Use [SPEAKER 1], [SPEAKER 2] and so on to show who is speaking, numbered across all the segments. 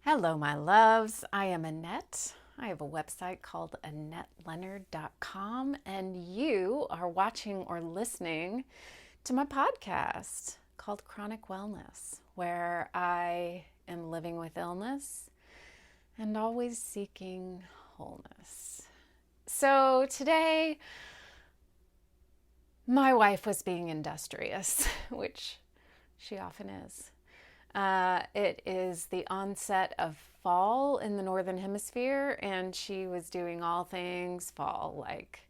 [SPEAKER 1] Hello, my loves. I am Annette. I have a website called AnnetteLeonard.com, and you are watching or listening to my podcast called Chronic Wellness, where I am living with illness and always seeking wholeness. So today, my wife was being industrious, which she often is. It is the onset of fall in the Northern Hemisphere, and she was doing all things fall, like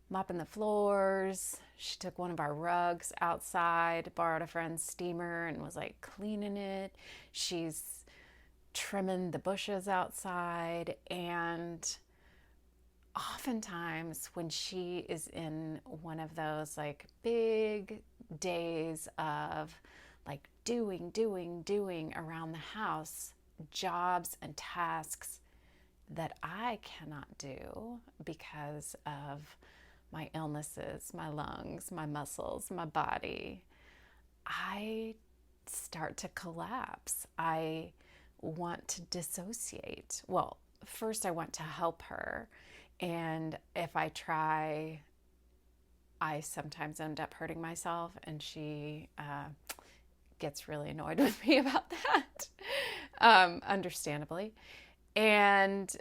[SPEAKER 1] mopping the floors. She took one of our rugs outside, borrowed a friend's steamer, and was like cleaning it. She's trimming the bushes outside, and oftentimes when she is in one of those like big days of like doing around the house, jobs and tasks that I cannot do because of my illnesses, my lungs, my muscles, my body, I start to collapse. I want to dissociate. Well, first I want to help her. And if I try, I sometimes end up hurting myself, and she gets really annoyed with me about that, understandably. And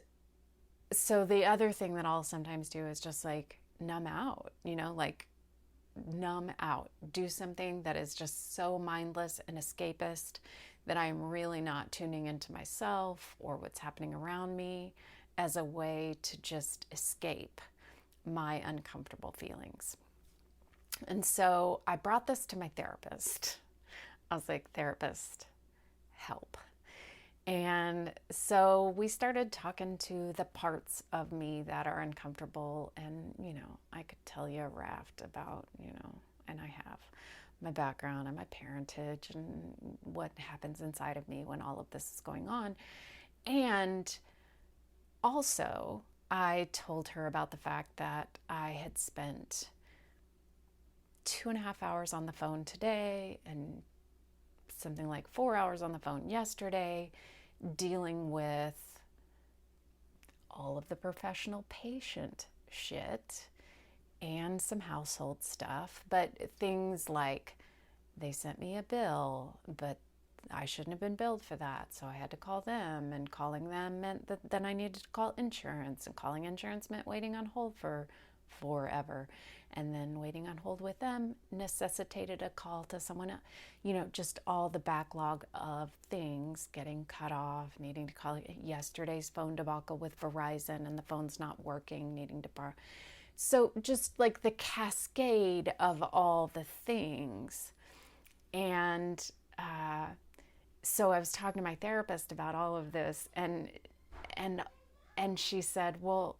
[SPEAKER 1] so the other thing that I'll sometimes do is just like numb out, like numb out. Do something that is just so mindless and escapist that I'm really not tuning into myself or what's happening around me as a way to just escape my uncomfortable feelings. And so I brought this to my therapist. I was like, therapist, help. And so we started talking to the parts of me that are uncomfortable. And, I could tell you a raft about, and I have my background and my parentage and what happens inside of me when all of this is going on. And also, I told her about the fact that I had spent 2.5 hours on the phone today and something like 4 hours on the phone yesterday, dealing with all of the professional patient shit and some household stuff, but things like they sent me a bill, but I shouldn't have been billed for that, so I had to call them, and calling them meant that then I needed to call insurance, and calling insurance meant waiting on hold for forever, and then waiting on hold with them necessitated a call to someone else. Just all the backlog of things getting cut off, needing to call yesterday's phone debacle with Verizon and the phone's not working, needing to borrow. So just like the cascade of all the things. And so I was talking to my therapist about all of this, and she said, well,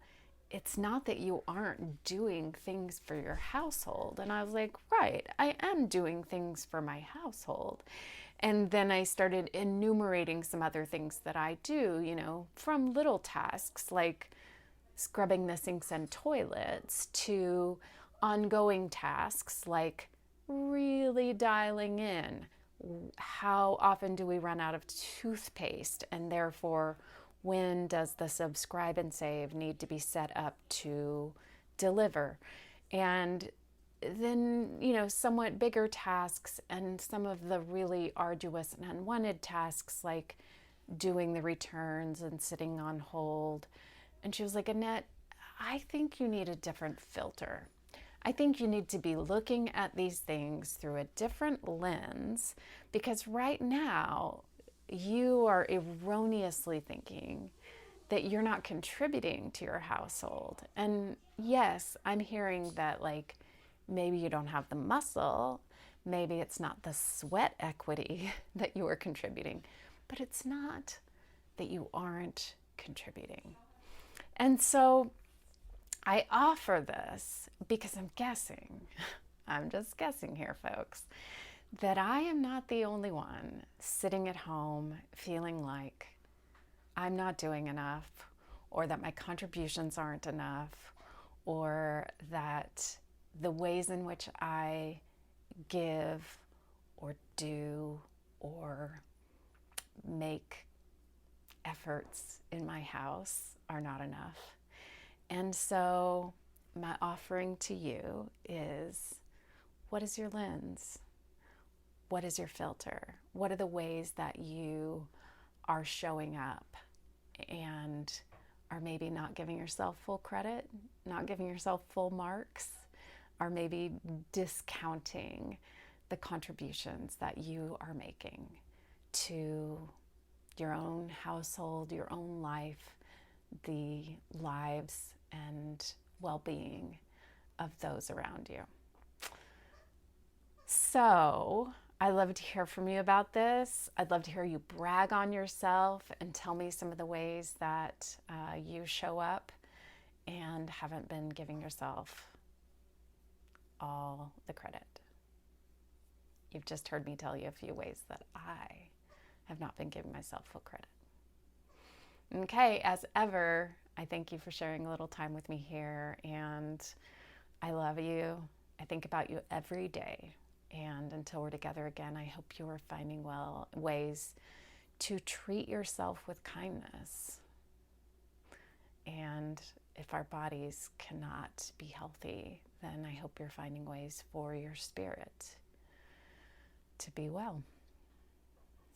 [SPEAKER 1] it's not that you aren't doing things for your household. And I was like, right, I am doing things for my household. And then I started enumerating some other things that I do, from little tasks like scrubbing the sinks and toilets to ongoing tasks like really dialing in. How often do we run out of toothpaste, and therefore when does the subscribe and save need to be set up to deliver? And then, somewhat bigger tasks and some of the really arduous and unwanted tasks like doing the returns and sitting on hold. And she was like, Annette, I think you need a different filter. I think you need to be looking at these things through a different lens, because right now you are erroneously thinking that you're not contributing to your household. And yes, I'm hearing that like maybe you don't have the muscle, maybe it's not the sweat equity that you are contributing, but it's not that you aren't contributing. And so I offer this because I'm guessing, I'm just guessing here, folks, that I am not the only one sitting at home feeling like I'm not doing enough, or that my contributions aren't enough, or that the ways in which I give or do or make efforts in my house are not enough. And so my offering to you is, what is your lens? What is your filter? What are the ways that you are showing up and are maybe not giving yourself full credit, not giving yourself full marks, or maybe discounting the contributions that you are making to your own household, your own life, the lives and well-being of those around you. So I'd love to hear from you about this. I'd love to hear you brag on yourself and tell me some of the ways that you show up and haven't been giving yourself all the credit. You've just heard me tell you a few ways that I have not been giving myself full credit. Okay, as ever, I thank you for sharing a little time with me here, and I love you. I think about you every day. And until we're together again, I hope you are finding ways to treat yourself with kindness. And if our bodies cannot be healthy, then I hope you're finding ways for your spirit to be well.